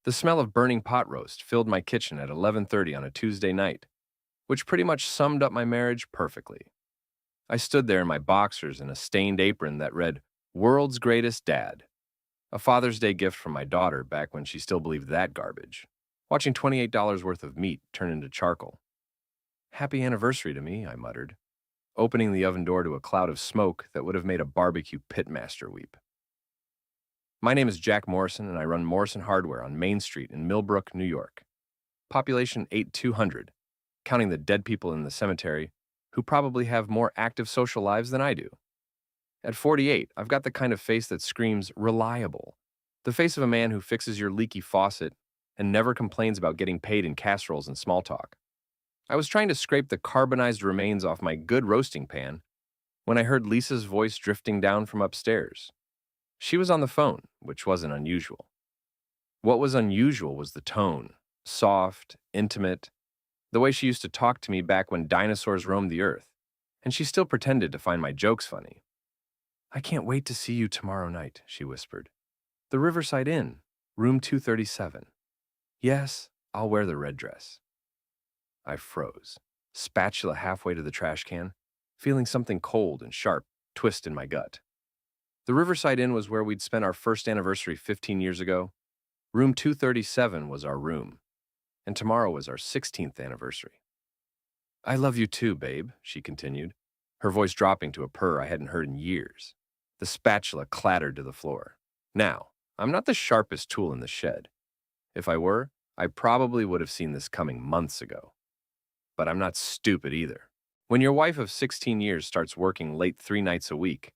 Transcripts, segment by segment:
The smell of burning pot roast filled my kitchen at 11:30 on a Tuesday night, which pretty much summed up my marriage perfectly. I stood there in my boxers and a stained apron that read, "World's Greatest Dad," a Father's Day gift from my daughter back when she still believed that garbage, watching $28 worth of meat turn into charcoal. "Happy anniversary to me," I muttered, opening the oven door to a cloud of smoke that would have made a barbecue pitmaster weep. My name is Jack Morrison, and I run Morrison Hardware on Main Street in Millbrook, New York. Population 8,200, counting the dead people in the cemetery who probably have more active social lives than I do. At 48, I've got the kind of face that screams reliable, the face of a man who fixes your leaky faucet and never complains about getting paid in casseroles and small talk. I was trying to scrape the carbonized remains off my good roasting pan when I heard Lisa's voice drifting down from upstairs. She was on the phone, which wasn't unusual. What was unusual was the tone, soft, intimate, the way she used to talk to me back when dinosaurs roamed the earth, and she still pretended to find my jokes funny. "I can't wait to see you tomorrow night," she whispered. "The Riverside Inn, room 237. Yes, I'll wear the red dress." I froze, spatula halfway to the trash can, feeling something cold and sharp twist in my gut. The Riverside Inn was where we'd spent our first anniversary 15 years ago. Room 237 was our room, and tomorrow was our 16th anniversary. "I love you too, babe," she continued, her voice dropping to a purr I hadn't heard in years. The spatula clattered to the floor. Now, I'm not the sharpest tool in the shed. If I were, I probably would have seen this coming months ago. But I'm not stupid either. When your wife of 16 years starts working late 3 nights a week,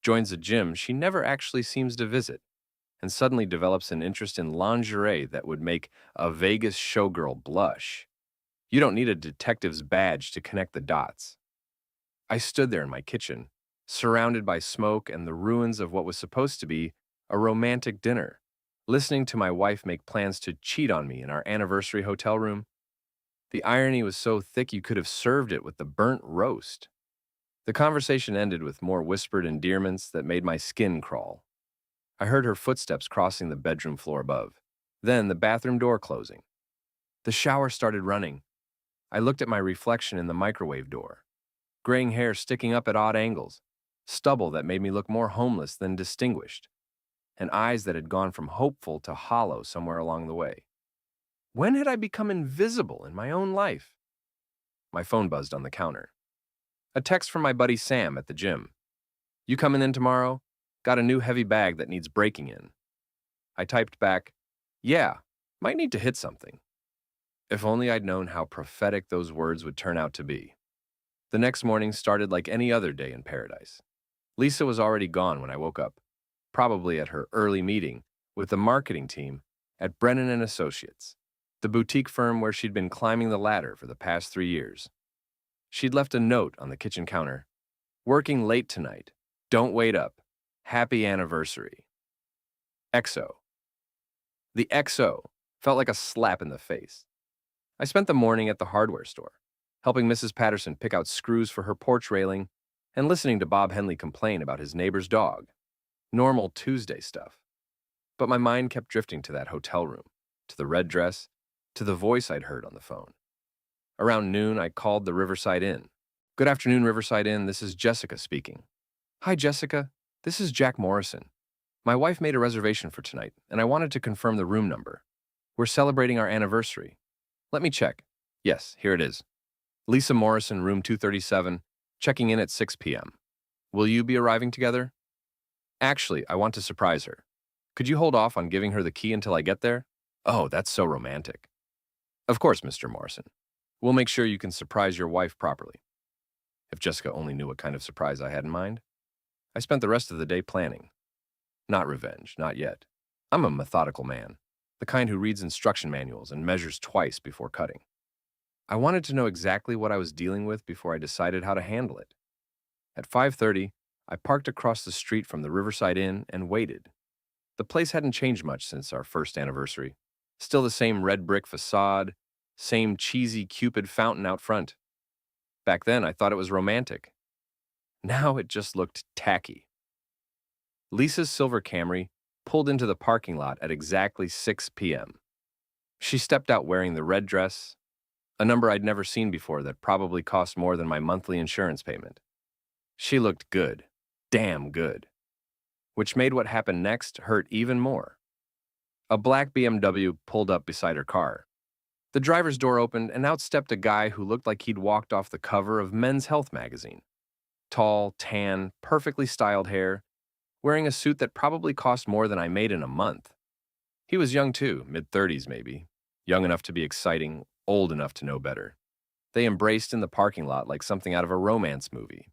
joins a gym she never actually seems to visit, and suddenly develops an interest in lingerie that would make a Vegas showgirl blush, you don't need a detective's badge to connect the dots. I stood there in my kitchen, surrounded by smoke and the ruins of what was supposed to be a romantic dinner, listening to my wife make plans to cheat on me in our anniversary hotel room. The irony was so thick you could have served it with the burnt roast. The conversation ended with more whispered endearments that made my skin crawl. I heard her footsteps crossing the bedroom floor above, then the bathroom door closing. The shower started running. I looked at my reflection in the microwave door, graying hair sticking up at odd angles, stubble that made me look more homeless than distinguished, and eyes that had gone from hopeful to hollow somewhere along the way. When had I become invisible in my own life? My phone buzzed on the counter. A text from my buddy Sam at the gym. "You coming in tomorrow? Got a new heavy bag that needs breaking in." I typed back, "Yeah, might need to hit something." If only I'd known how prophetic those words would turn out to be. The next morning started like any other day in paradise. Lisa was already gone when I woke up, probably at her early meeting with the marketing team at Brennan and Associates, the boutique firm where she'd been climbing the ladder for the past 3 years. She'd left a note on the kitchen counter. "Working late tonight. Don't wait up. Happy anniversary." XO. The XO felt like a slap in the face. I spent the morning at the hardware store, helping Mrs. Patterson pick out screws for her porch railing and listening to Bob Henley complain about his neighbor's dog. Normal Tuesday stuff. But my mind kept drifting to that hotel room, to the red dress, to the voice I'd heard on the phone. Around noon, I called the Riverside Inn. "Good afternoon, Riverside Inn. This is Jessica speaking." "Hi, Jessica. This is Jack Morrison. My wife made a reservation for tonight, and I wanted to confirm the room number. We're celebrating our anniversary. Let me check. Yes, here it is. Lisa Morrison, room 237, checking in at 6 p.m. Will you be arriving together?" "Actually, I want to surprise her. Could you hold off on giving her the key until I get there?" "Oh, that's so romantic." "Of course, Mr. Morrison. We'll make sure you can surprise your wife properly." If Jessica only knew what kind of surprise I had in mind. I spent the rest of the day planning. Not revenge, not yet. I'm a methodical man, the kind who reads instruction manuals and measures twice before cutting. I wanted to know exactly what I was dealing with before I decided how to handle it. At 5:30, I parked across the street from the Riverside Inn and waited. The place hadn't changed much since our first anniversary. Still the same red brick facade, same cheesy Cupid fountain out front. Back then, I thought it was romantic. Now it just looked tacky. Lisa's silver Camry pulled into the parking lot at exactly 6 p.m. She stepped out wearing the red dress, a number I'd never seen before that probably cost more than my monthly insurance payment. She looked good. Damn good. Which made what happened next hurt even more. A black BMW pulled up beside her car. The driver's door opened, and out stepped a guy who looked like he'd walked off the cover of Men's Health magazine. Tall, tan, perfectly styled hair, wearing a suit that probably cost more than I made in a month. He was young too, mid-30s maybe. Young enough to be exciting, old enough to know better. They embraced in the parking lot like something out of a romance movie.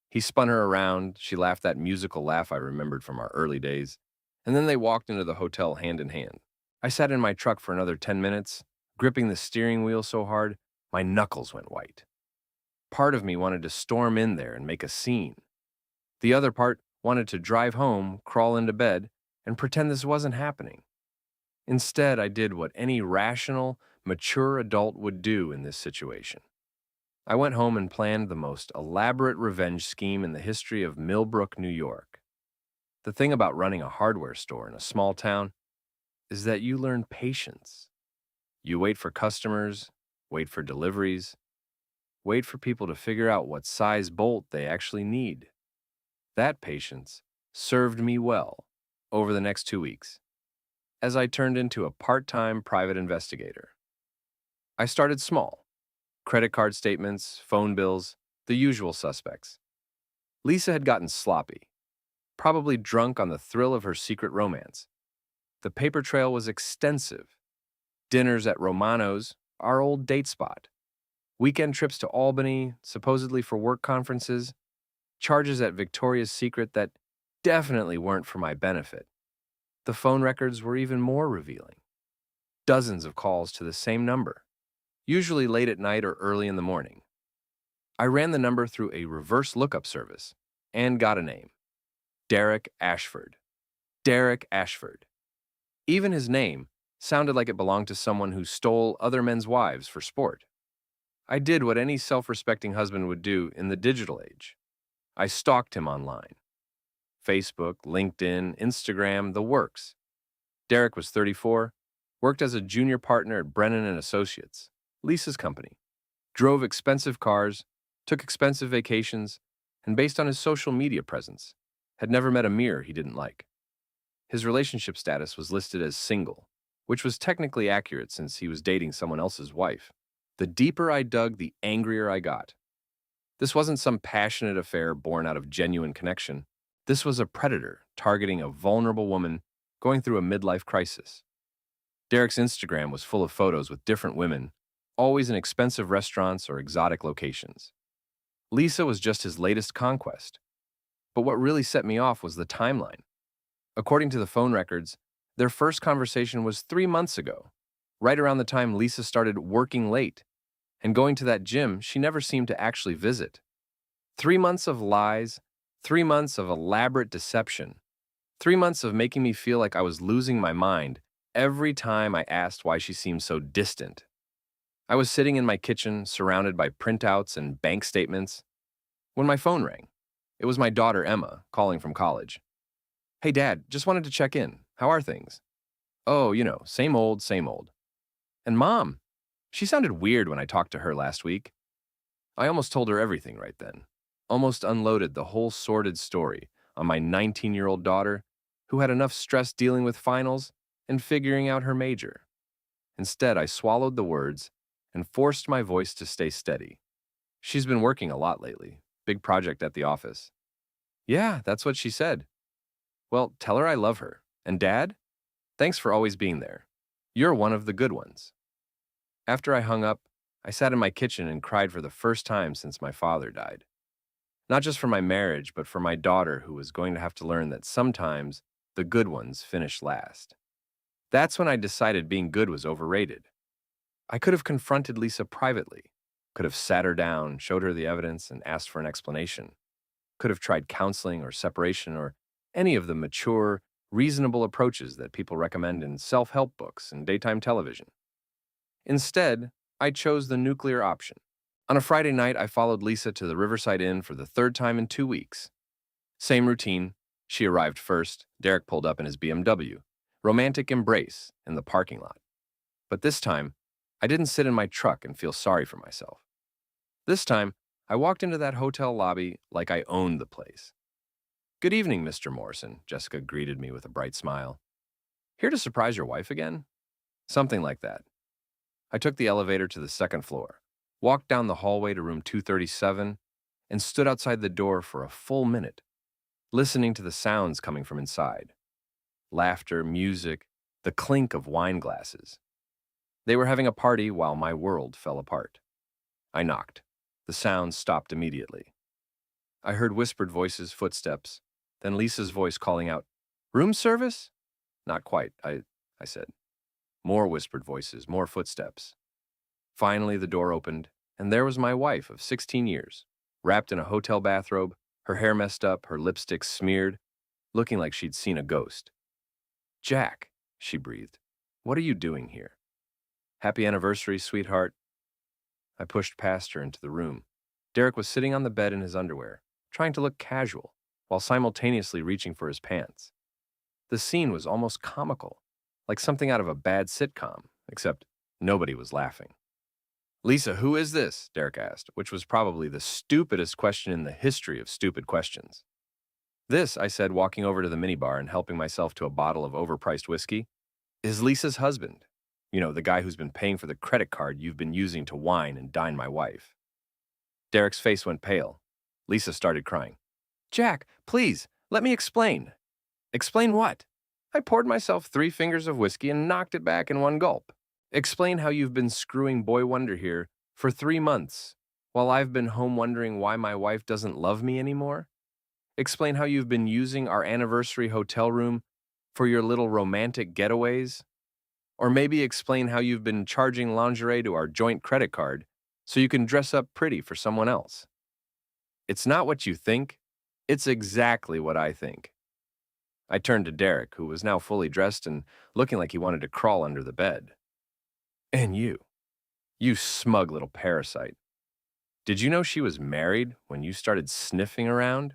He spun her around, she laughed that musical laugh I remembered from our early days, and then they walked into the hotel hand in hand. I sat in my truck for another 10 minutes, gripping the steering wheel so hard, my knuckles went white. Part of me wanted to storm in there and make a scene. The other part wanted to drive home, crawl into bed, and pretend this wasn't happening. Instead, I did what any rational, mature adult would do in this situation. I went home and planned the most elaborate revenge scheme in the history of Millbrook, New York. The thing about running a hardware store in a small town is that you learn patience. You wait for customers, wait for deliveries, wait for people to figure out what size bolt they actually need. That patience served me well over the next 2 weeks, as I turned into a part-time private investigator. I started small. Credit card statements, phone bills, the usual suspects. Lisa had gotten sloppy, probably drunk on the thrill of her secret romance. The paper trail was extensive. Dinners at Romano's, our old date spot. Weekend trips to Albany, supposedly for work conferences. Charges at Victoria's Secret that definitely weren't for my benefit. The phone records were even more revealing. Dozens of calls to the same number, usually late at night or early in the morning. I ran the number through a reverse lookup service and got a name. Derek Ashford. Derek Ashford. Even his name sounded like it belonged to someone who stole other men's wives for sport. I did what any self-respecting husband would do in the digital age. I stalked him online. Facebook, LinkedIn, Instagram, the works. Derek was 34, worked as a junior partner at Brennan and Associates, Lisa's company, drove expensive cars, took expensive vacations, and based on his social media presence, had never met a mirror he didn't like. His relationship status was listed as single, which was technically accurate since he was dating someone else's wife. The deeper I dug, the angrier I got. This wasn't some passionate affair born out of genuine connection. This was a predator targeting a vulnerable woman going through a midlife crisis. Derek's Instagram was full of photos with different women, always in expensive restaurants or exotic locations. Lisa was just his latest conquest. But what really set me off was the timeline. According to the phone records, their first conversation was 3 months ago, right around the time Lisa started working late and going to that gym she never seemed to actually visit. 3 months of lies, 3 months of elaborate deception, 3 months of making me feel like I was losing my mind every time I asked why she seemed so distant. I was sitting in my kitchen, surrounded by printouts and bank statements, when my phone rang. It was my daughter, Emma, calling from college. "Hey, Dad, just wanted to check in. How are things?" "Oh, same old, same old." "And Mom? She sounded weird when I talked to her last week." I almost told her everything right then. Almost unloaded the whole sordid story on my 19-year-old daughter who had enough stress dealing with finals and figuring out her major. Instead, I swallowed the words and forced my voice to stay steady. "She's been working a lot lately. Big project at the office." "Yeah, that's what she said." "Well, tell her I love her. And Dad? Thanks for always being there. You're one of the good ones." After I hung up, I sat in my kitchen and cried for the first time since my father died. Not just for my marriage, but for my daughter who was going to have to learn that sometimes the good ones finish last. That's when I decided being good was overrated. I could have confronted Lisa privately, could have sat her down, showed her the evidence, and asked for an explanation. Could have tried counseling or separation or any of the mature, reasonable approaches that people recommend in self-help books and daytime television. Instead, I chose the nuclear option. On a Friday night, I followed Lisa to the Riverside Inn for the third time in 2 weeks. Same routine. She arrived first. Derek pulled up in his BMW. Romantic embrace in the parking lot. But this time, I didn't sit in my truck and feel sorry for myself. This time, I walked into that hotel lobby like I owned the place. "Good evening, Mr. Morrison," Jessica greeted me with a bright smile. "Here to surprise your wife again?" Something like that. I took the elevator to the second floor, walked down the hallway to room 237, and stood outside the door for a full minute, listening to the sounds coming from inside. Laughter, music, the clink of wine glasses. They were having a party while my world fell apart. I knocked. The sounds stopped immediately. I heard whispered voices, footsteps, then Lisa's voice calling out, "Room service?" "Not quite," I said. More whispered voices, more footsteps. Finally, the door opened, and there was my wife of 16 years, wrapped in a hotel bathrobe, her hair messed up, her lipstick smeared, looking like she'd seen a ghost. "Jack," she breathed, "what are you doing here?" "Happy anniversary, sweetheart." I pushed past her into the room. Derek was sitting on the bed in his underwear, trying to look casual, while simultaneously reaching for his pants. The scene was almost comical, like something out of a bad sitcom, except nobody was laughing. "Lisa, who is this?" Derek asked, which was probably the stupidest question in the history of stupid questions. "This," I said, walking over to the minibar and helping myself to a bottle of overpriced whiskey, "is Lisa's husband. You know, the guy who's been paying for the credit card you've been using to wine and dine my wife." Derek's face went pale. Lisa started crying. "Jack, please, let me explain." "Explain what?" I poured myself 3 fingers of whiskey and knocked it back in one gulp. "Explain how you've been screwing Boy Wonder here for 3 months, while I've been home wondering why my wife doesn't love me anymore. Explain how you've been using our anniversary hotel room for your little romantic getaways. Or maybe explain how you've been charging lingerie to our joint credit card so you can dress up pretty for someone else. It's not what you think, it's exactly what I think." I turned to Derek, who was now fully dressed and looking like he wanted to crawl under the bed. "And you smug little parasite. Did you know she was married when you started sniffing around?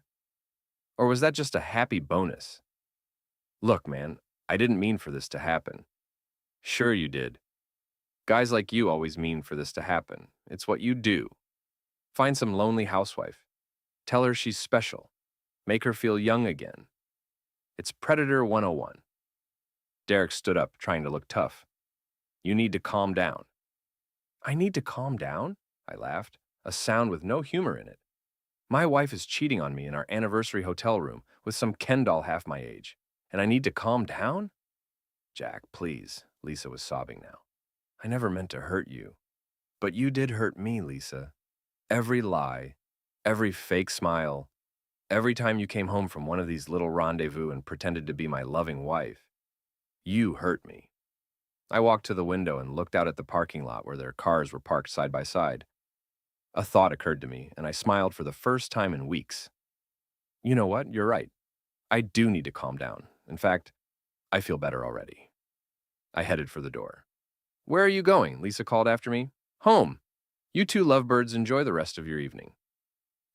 Or was that just a happy bonus? Look, man, I didn't mean for this to happen." "Sure you did. Guys like you always mean for this to happen. It's what you do. Find some lonely housewife. Tell her she's special. Make her feel young again. It's Predator 101. Derek stood up, trying to look tough. "You need to calm down." "I need to calm down?" I laughed, a sound with no humor in it. "My wife is cheating on me in our anniversary hotel room with some Ken doll half my age, and I need to calm down?" "Jack, please." Lisa was sobbing now. "I never meant to hurt you. But you did hurt me, Lisa. Every lie, every fake smile, every time you came home from one of these little rendezvous and pretended to be my loving wife. You hurt me." I walked to the window and looked out at the parking lot where their cars were parked side by side. A thought occurred to me, and I smiled for the first time in weeks. You know what? You're right. I do need to calm down. In fact, I feel better already. I headed for the door. "Where are you going?" Lisa called after me. "Home. You two lovebirds enjoy the rest of your evening."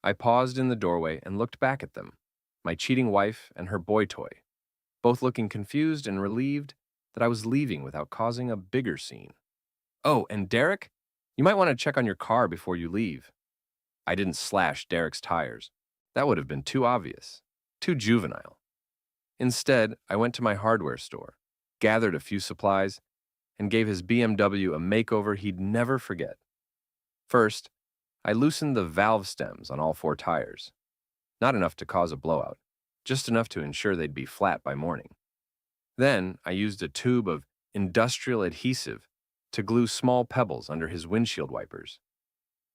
I paused in the doorway and looked back at them, my cheating wife and her boy toy, both looking confused and relieved that I was leaving without causing a bigger scene. "Oh, and Derek, you might want to check on your car before you leave." I didn't slash Derek's tires. That would have been too obvious, too juvenile. Instead, I went to my hardware store, gathered a few supplies, and gave his BMW a makeover he'd never forget. First, I loosened the valve stems on all 4 tires. Not enough to cause a blowout, just enough to ensure they'd be flat by morning. Then, I used a tube of industrial adhesive to glue small pebbles under his windshield wipers.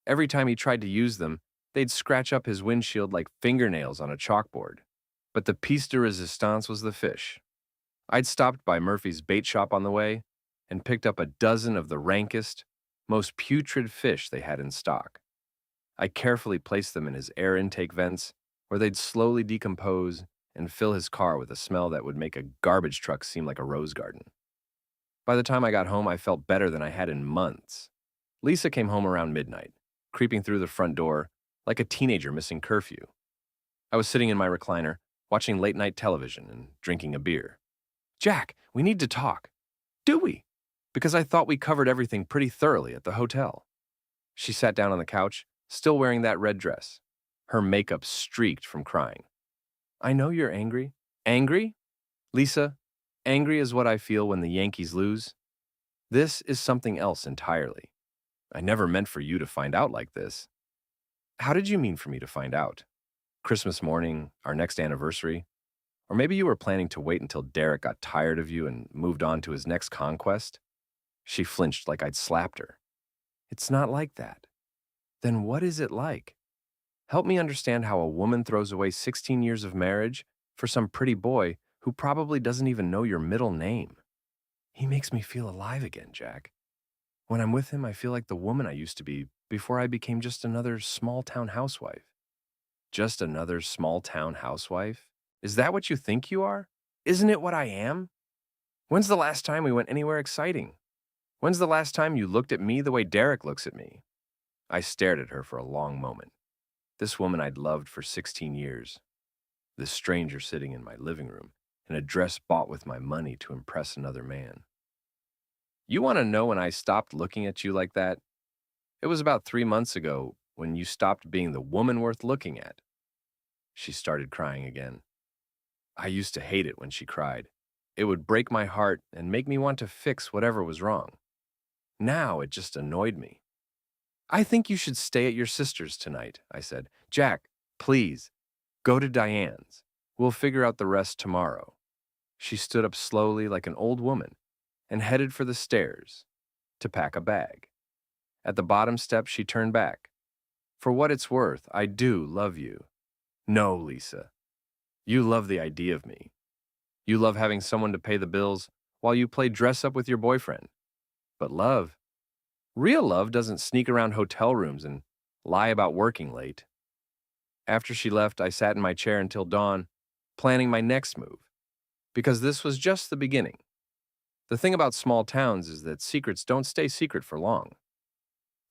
Every time he tried to use them, they'd scratch up his windshield like fingernails on a chalkboard. But the piece de resistance was the fish. I'd stopped by Murphy's bait shop on the way and picked up a dozen of the rankest, most putrid fish they had in stock. I carefully placed them in his air intake vents, where they'd slowly decompose and fill his car with a smell that would make a garbage truck seem like a rose garden. By the time I got home, I felt better than I had in months. Lisa came home around midnight, creeping through the front door like a teenager missing curfew. I was sitting in my recliner, watching late-night television and drinking a beer. "Jack, we need to talk." "Do we?" Because I thought we covered everything pretty thoroughly at the hotel. She sat down on the couch, still wearing that red dress. Her makeup streaked from crying. I know you're angry. Angry? Lisa, angry is what I feel when the Yankees lose. This is something else entirely. I never meant for you to find out like this. How did you mean for me to find out? Christmas morning, our next anniversary? Or maybe you were planning to wait until Derek got tired of you and moved on to his next conquest? She flinched like I'd slapped her. It's not like that. Then what is it like? Help me understand how a woman throws away 16 years of marriage for some pretty boy who probably doesn't even know your middle name. He makes me feel alive again, Jack. When I'm with him, I feel like the woman I used to be before I became just another small-town housewife. Just another small-town housewife? Is that what you think you are? Isn't it what I am? When's the last time we went anywhere exciting? When's the last time you looked at me the way Derek looks at me? I stared at her for a long moment. This woman I'd loved for 16 years. This stranger sitting in my living room in a dress bought with my money to impress another man. You want to know when I stopped looking at you like that? It was about 3 months ago when you stopped being the woman worth looking at. She started crying again. I used to hate it when she cried. It would break my heart and make me want to fix whatever was wrong. Now it just annoyed me. I think you should stay at your sister's tonight, I said. Jack, please, go to Diane's. We'll figure out the rest tomorrow. She stood up slowly like an old woman and headed for the stairs to pack a bag. At the bottom step, she turned back. For what it's worth, I do love you. No, Lisa. You love the idea of me. You love having someone to pay the bills while you play dress up with your boyfriend. But love, real love doesn't sneak around hotel rooms and lie about working late. After she left, I sat in my chair until dawn, planning my next move, because this was just the beginning. The thing about small towns is that secrets don't stay secret for long.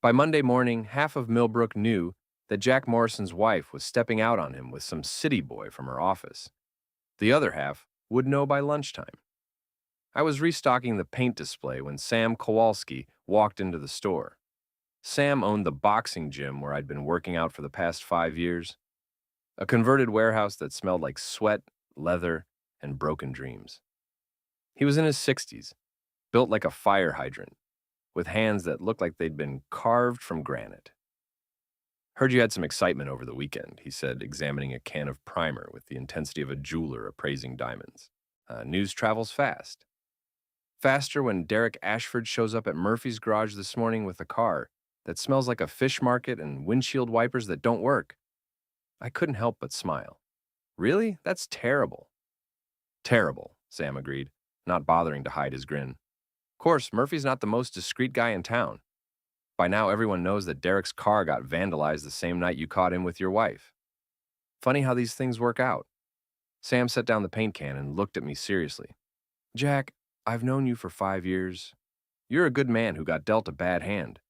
By Monday morning, half of Millbrook knew that Jack Morrison's wife was stepping out on him with some city boy from her office. The other half would know by lunchtime. I was restocking the paint display when Sam Kowalski walked into the store. Sam owned the boxing gym where I'd been working out for the past 5 years, a converted warehouse that smelled like sweat, leather, and broken dreams. He was in his 60s, built like a fire hydrant, with hands that looked like they'd been carved from granite. Heard you had some excitement over the weekend, he said, examining a can of primer with the intensity of a jeweler appraising diamonds. News travels fast. Faster when Derek Ashford shows up at Murphy's garage this morning with a car that smells like a fish market and windshield wipers that don't work. I couldn't help but smile. Really? That's terrible. Terrible, Sam agreed, not bothering to hide his grin. Of course, Murphy's not the most discreet guy in town. By now, everyone knows that Derek's car got vandalized the same night you caught him with your wife. Funny how these things work out. Sam set down the paint can and looked at me seriously. Jack, I've known you for 5 years. You're a good man who got dealt a bad hand.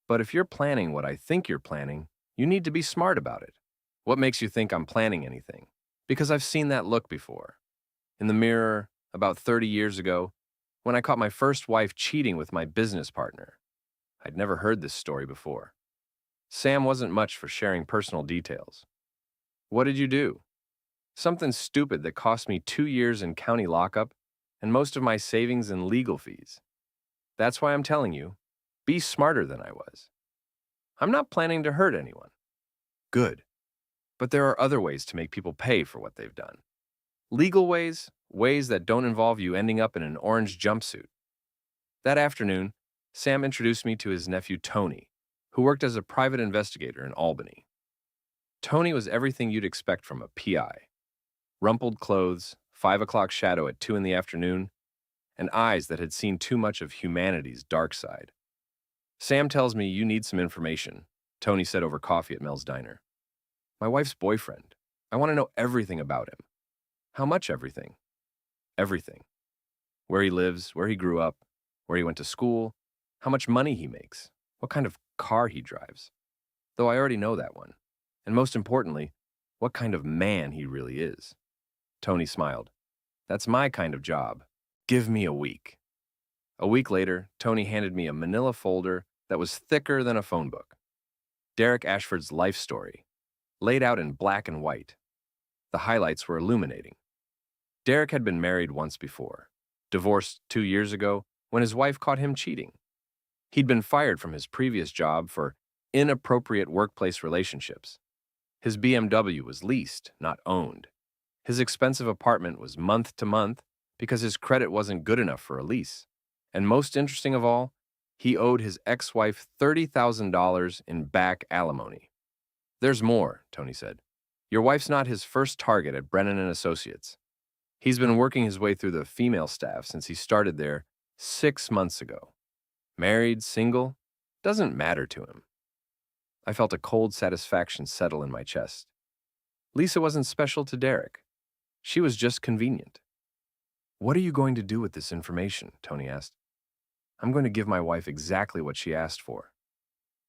But if you're planning what I think you're planning, you need to be smart about it. What makes you think I'm planning anything? Because I've seen that look before. In the mirror, about 30 years ago, when I caught my first wife cheating with my business partner. I'd never heard this story before. Sam wasn't much for sharing personal details. What did you do? Something stupid that cost me 2 years in county lockup and most of my savings in legal fees. That's why I'm telling you, be smarter than I was. I'm not planning to hurt anyone. Good. But there are other ways to make people pay for what they've done. Legal ways, ways that don't involve you ending up in an orange jumpsuit. That afternoon, Sam introduced me to his nephew Tony, who worked as a private investigator in Albany. Tony was everything you'd expect from a PI. Rumpled clothes, 5 o'clock shadow at 2 in the afternoon, and eyes that had seen too much of humanity's dark side. Sam tells me you need some information, Tony said over coffee at Mel's Diner. My wife's boyfriend. I want to know everything about him. How much everything? Everything. Where he lives, where he grew up, where he went to school, how much money he makes, what kind of car he drives. Though I already know that one. And most importantly, what kind of man he really is. Tony smiled. That's my kind of job. Give me a week. A week later, Tony handed me a manila folder that was thicker than a phone book. Derek Ashford's life story, laid out in black and white. The highlights were illuminating. Derek had been married once before, divorced 2 years ago when his wife caught him cheating. He'd been fired from his previous job for inappropriate workplace relationships. His BMW was leased, not owned. His expensive apartment was month to month because his credit wasn't good enough for a lease. And most interesting of all, he owed his ex-wife $30,000 in back alimony. "There's more," Tony said. "Your wife's not his first target at Brennan and Associates. He's been working his way through the female staff since he started there 6 months ago. Married, single, doesn't matter to him." I felt a cold satisfaction settle in my chest. Lisa wasn't special to Derek. She was just convenient. "What are you going to do with this information?" Tony asked. "I'm going to give my wife exactly what she asked for."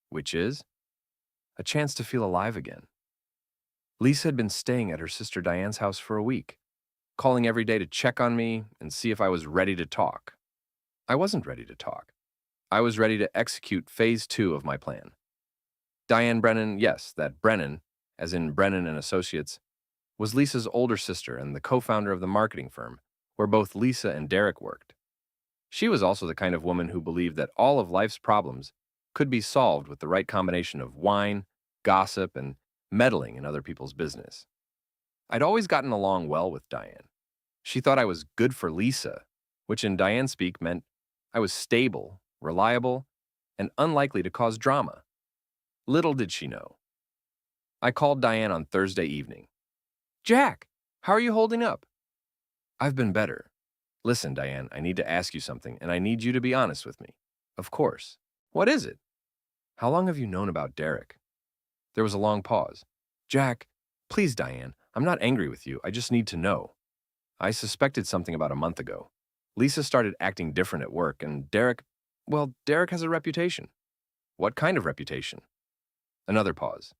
"Which is?" "A chance to feel alive again." Lisa had been staying at her sister Diane's house for a week, calling every day to check on me and see if I was ready to talk. I wasn't ready to talk. I was ready to execute phase 2 of my plan. Diane Brennan, yes, that Brennan, as in Brennan and Associates, was Lisa's older sister and the co-founder of the marketing firm, where both Lisa and Derek worked. She was also the kind of woman who believed that all of life's problems could be solved with the right combination of wine, gossip, and meddling in other people's business. I'd always gotten along well with Diane. She thought I was good for Lisa, which in Diane speak meant I was stable, reliable, and unlikely to cause drama. Little did she know. I called Diane on Thursday evening. "Jack, how are you holding up?" "I've been better. Listen, Diane, I need to ask you something, and I need you to be honest with me." "Of course. What is it?" "How long have you known about Derek?" There was a long pause. "Jack, please, Diane, I'm not angry with you. I just need to know." "I suspected something about a month ago. Lisa started acting different at work, and Derek has a reputation." "What kind of reputation?" Another pause.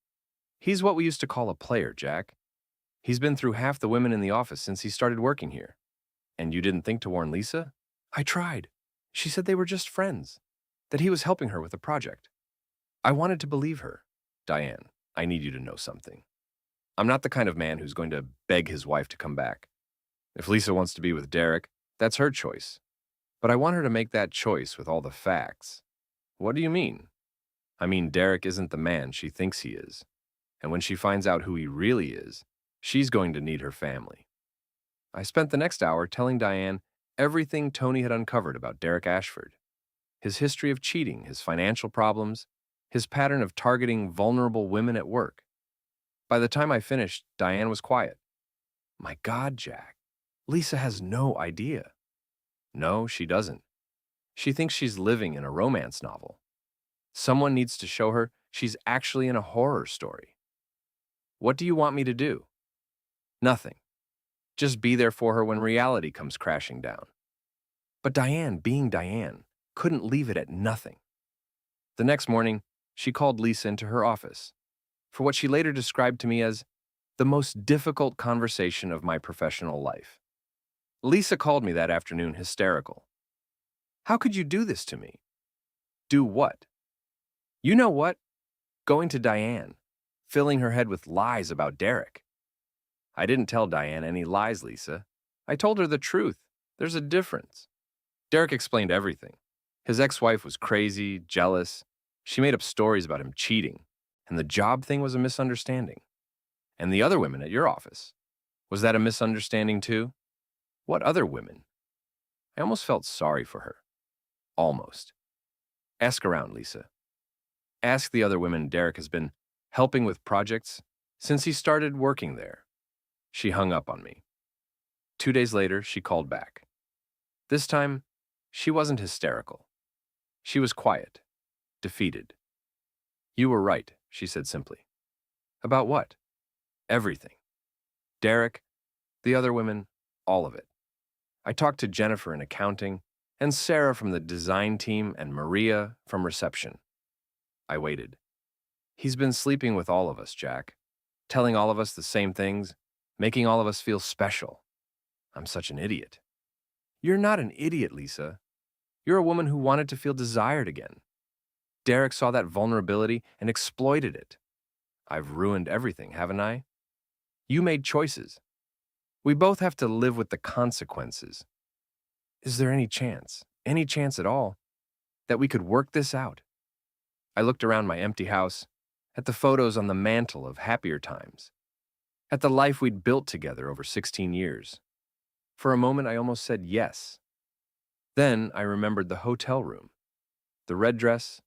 "He's what we used to call a player, Jack. He's been through half the women in the office since he started working here." "And you didn't think to warn Lisa?" "I tried. She said they were just friends, that he was helping her with a project." I wanted to believe her. "Diane, I need you to know something. I'm not the kind of man who's going to beg his wife to come back. If Lisa wants to be with Derek, that's her choice. But I want her to make that choice with all the facts." "What do you mean?" "I mean, Derek isn't the man she thinks he is. And when she finds out who he really is, she's going to need her family." I spent the next hour telling Diane everything Tony had uncovered about Derek Ashford. His history of cheating, his financial problems, his pattern of targeting vulnerable women at work. By the time I finished, Diane was quiet. "My God, Jack, Lisa has no idea." "No, she doesn't. She thinks she's living in a romance novel. Someone needs to show her she's actually in a horror story." "What do you want me to do?" "Nothing. Just be there for her when reality comes crashing down." But Diane, being Diane, couldn't leave it at nothing. The next morning, she called Lisa into her office for what she later described to me as the most difficult conversation of my professional life. Lisa called me that afternoon hysterical. "How could you do this to me?" "Do what?" "You know what? Going to Diane, filling her head with lies about Derek." "I didn't tell Diane any lies, Lisa. I told her the truth. There's a difference." Derek explained everything. His ex-wife was crazy, jealous. She made up stories about him cheating, and the job thing was a misunderstanding. "And the other women at your office, was that a misunderstanding too?" "What other women?" I almost felt sorry for her. Almost. "Ask around, Lisa. Ask the other women Derek has been helping with projects since he started working there." She hung up on me. 2 days later, she called back. This time, she wasn't hysterical. She was quiet, defeated. "You were right," she said simply. "About what?" "Everything. Derek, the other women, all of it. I talked to Jennifer in accounting, and Sarah from the design team, and Maria from reception." I waited. "He's been sleeping with all of us, Jack, telling all of us the same things, making all of us feel special. I'm such an idiot." "You're not an idiot, Lisa. You're a woman who wanted to feel desired again. Derek saw that vulnerability and exploited it. I've ruined everything, haven't I? You made choices. We both have to live with the consequences. Is there any chance at all, that we could work this out? I looked around my empty house, at the photos on the mantle of happier times, at the life we'd built together over 16 years. For a moment, I almost said yes. Then I remembered the hotel room, the red dress,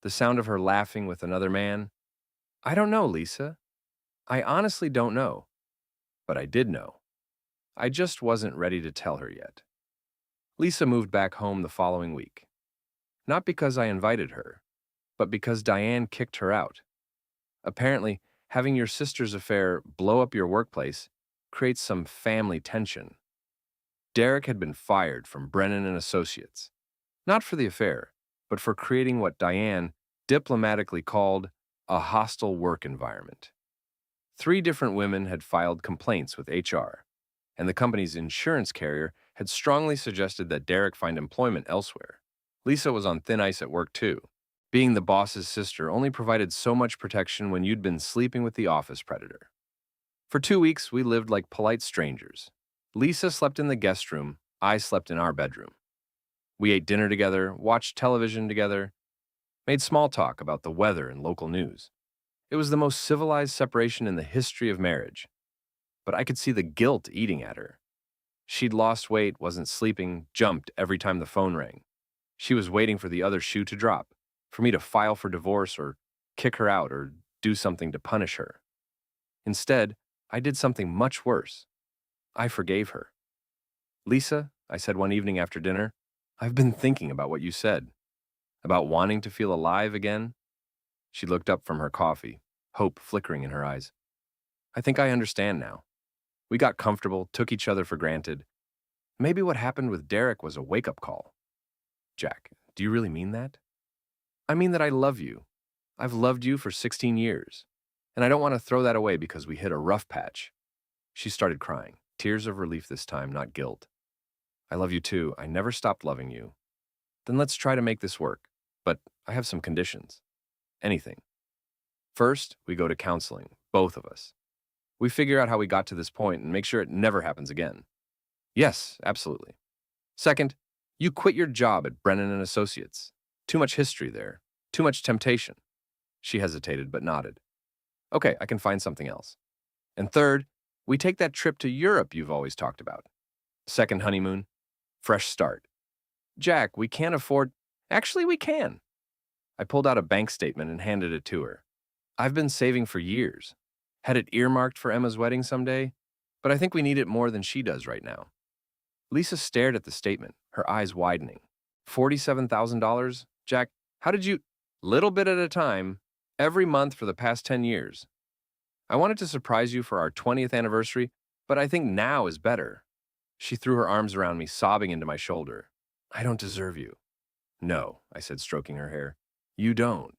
the sound of her laughing with another man. I don't know, Lisa. I honestly don't know. But I did know. I just wasn't ready to tell her yet. Lisa moved back home the following week. Not because I invited her, but because Diane kicked her out. Apparently, having your sister's affair blow up your workplace creates some family tension. Derek had been fired from Brennan and Associates, not for the affair, but for creating what Diane diplomatically called a hostile work environment. 3 different women had filed complaints with HR, and the company's insurance carrier had strongly suggested that Derek find employment elsewhere. Lisa was on thin ice at work too. Being the boss's sister only provided so much protection when you'd been sleeping with the office predator. For 2 weeks, we lived like polite strangers. Lisa slept in the guest room, I slept in our bedroom. We ate dinner together, watched television together, made small talk about the weather and local news. It was the most civilized separation in the history of marriage. But I could see the guilt eating at her. She'd lost weight, wasn't sleeping, jumped every time the phone rang. She was waiting for the other shoe to drop, for me to file for divorce or kick her out or do something to punish her. Instead, I did something much worse. I forgave her. Lisa, I said one evening after dinner, I've been thinking about what you said, about wanting to feel alive again. She looked up from her coffee, hope flickering in her eyes. I think I understand now. We got comfortable, took each other for granted. Maybe what happened with Derek was a wake-up call. Jack, do you really mean that? I mean that I love you. I've loved you for 16 years, and I don't want to throw that away because we hit a rough patch. She started crying, tears of relief this time, not guilt. I love you too. I never stopped loving you. Then let's try to make this work, but I have some conditions. Anything. First, we go to counseling, both of us. We figure out how we got to this point and make sure it never happens again. Yes, absolutely. Second, you quit your job at Brennan and Associates. Too much history there. Too much temptation. She hesitated but nodded. Okay, I can find something else. And third, we take that trip to Europe you've always talked about. Second honeymoon. Fresh start. Jack, we can't afford... Actually, we can. I pulled out a bank statement and handed it to her. I've been saving for years. Had it earmarked for Emma's wedding someday, but I think we need it more than she does right now. Lisa stared at the statement, her eyes widening. $47,000? Jack, how did you... Little bit at a time, every month for the past 10 years. I wanted to surprise you for our 20th anniversary, but I think now is better. She threw her arms around me, sobbing into my shoulder. I don't deserve you. No, I said, stroking her hair. You don't.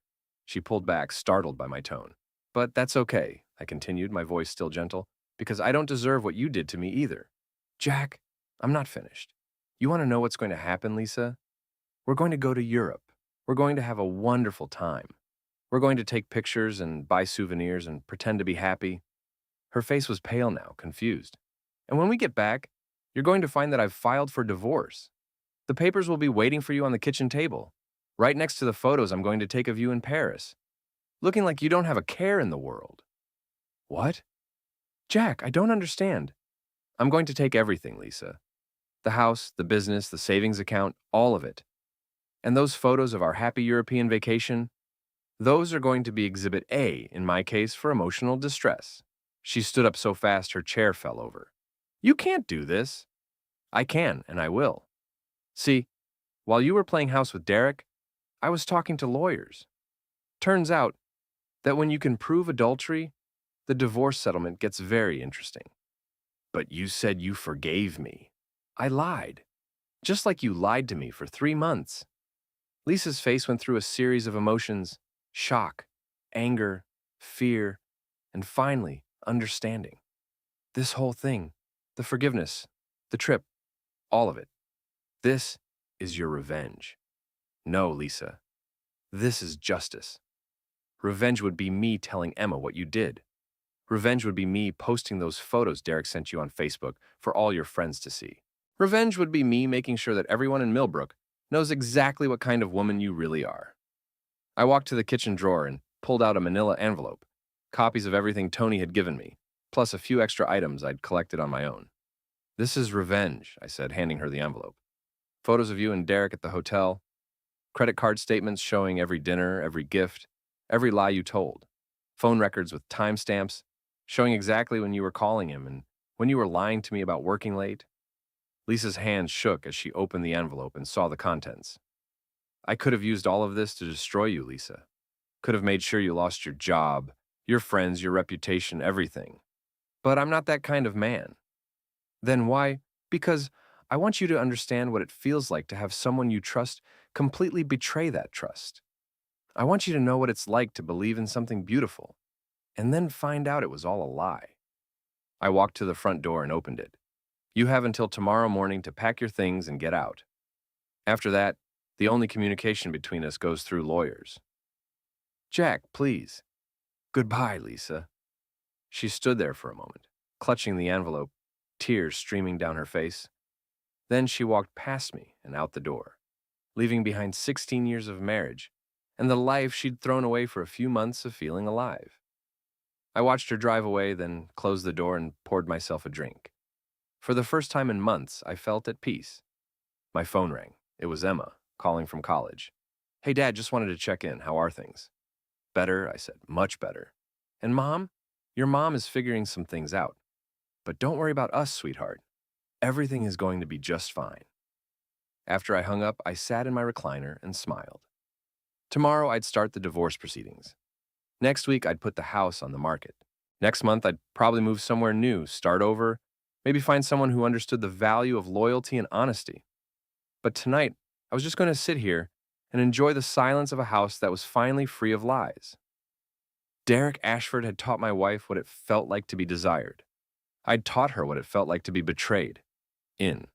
She pulled back, startled by my tone. But that's okay, I continued, my voice still gentle, because I don't deserve what you did to me either. Jack, I'm not finished. You want to know what's going to happen, Lisa? We're going to go to Europe. We're going to have a wonderful time. We're going to take pictures and buy souvenirs and pretend to be happy. Her face was pale now, confused. And when we get back, you're going to find that I've filed for divorce. The papers will be waiting for you on the kitchen table, right next to the photos I'm going to take of you in Paris, looking like you don't have a care in the world. What? Jack, I don't understand. I'm going to take everything, Lisa. The house, the business, the savings account, all of it. And those photos of our happy European vacation, those are going to be Exhibit A, in my case, for emotional distress. She stood up so fast her chair fell over. You can't do this. I can, and I will. See, while you were playing house with Derek, I was talking to lawyers. Turns out that when you can prove adultery, the divorce settlement gets very interesting. But you said you forgave me. I lied. Just like you lied to me for 3 months. Lisa's face went through a series of emotions: shock, anger, fear, and finally, understanding. This whole thing, the forgiveness, the trip, all of it. This is your revenge. No, Lisa. This is justice. Revenge would be me telling Emma what you did. Revenge would be me posting those photos Derek sent you on Facebook for all your friends to see. Revenge would be me making sure that everyone in Millbrook knows exactly what kind of woman you really are. I walked to the kitchen drawer and pulled out a manila envelope, copies of everything Tony had given me, plus a few extra items I'd collected on my own. This is revenge, I said, handing her the envelope. Photos of you and Derek at the hotel, credit card statements showing every dinner, every gift, every lie you told, phone records with timestamps showing exactly when you were calling him and when you were lying to me about working late. Lisa's hand shook as she opened the envelope and saw the contents. I could have used all of this to destroy you, Lisa. Could have made sure you lost your job, your friends, your reputation, everything. But I'm not that kind of man. Then why? Because I want you to understand what it feels like to have someone you trust completely betray that trust. I want you to know what it's like to believe in something beautiful and then find out it was all a lie. I walked to the front door and opened it. You have until tomorrow morning to pack your things and get out. After that, the only communication between us goes through lawyers. Jack, please. Goodbye, Lisa. She stood there for a moment, clutching the envelope, tears streaming down her face. Then she walked past me and out the door, leaving behind 16 years of marriage and the life she'd thrown away for a few months of feeling alive. I watched her drive away, then closed the door and poured myself a drink. For the first time in months, I felt at peace. My phone rang. It was Emma, calling from college. Hey, Dad, just wanted to check in. How are things? Better, I said. Much better. And Mom? Your mom is figuring some things out. But don't worry about us, sweetheart. Everything is going to be just fine. After I hung up, I sat in my recliner and smiled. Tomorrow, I'd start the divorce proceedings. Next week, I'd put the house on the market. Next month, I'd probably move somewhere new, start over, maybe find someone who understood the value of loyalty and honesty. But tonight, I was just going to sit here and enjoy the silence of a house that was finally free of lies. Derek Ashford had taught my wife what it felt like to be desired. I'd taught her what it felt like to be betrayed. In.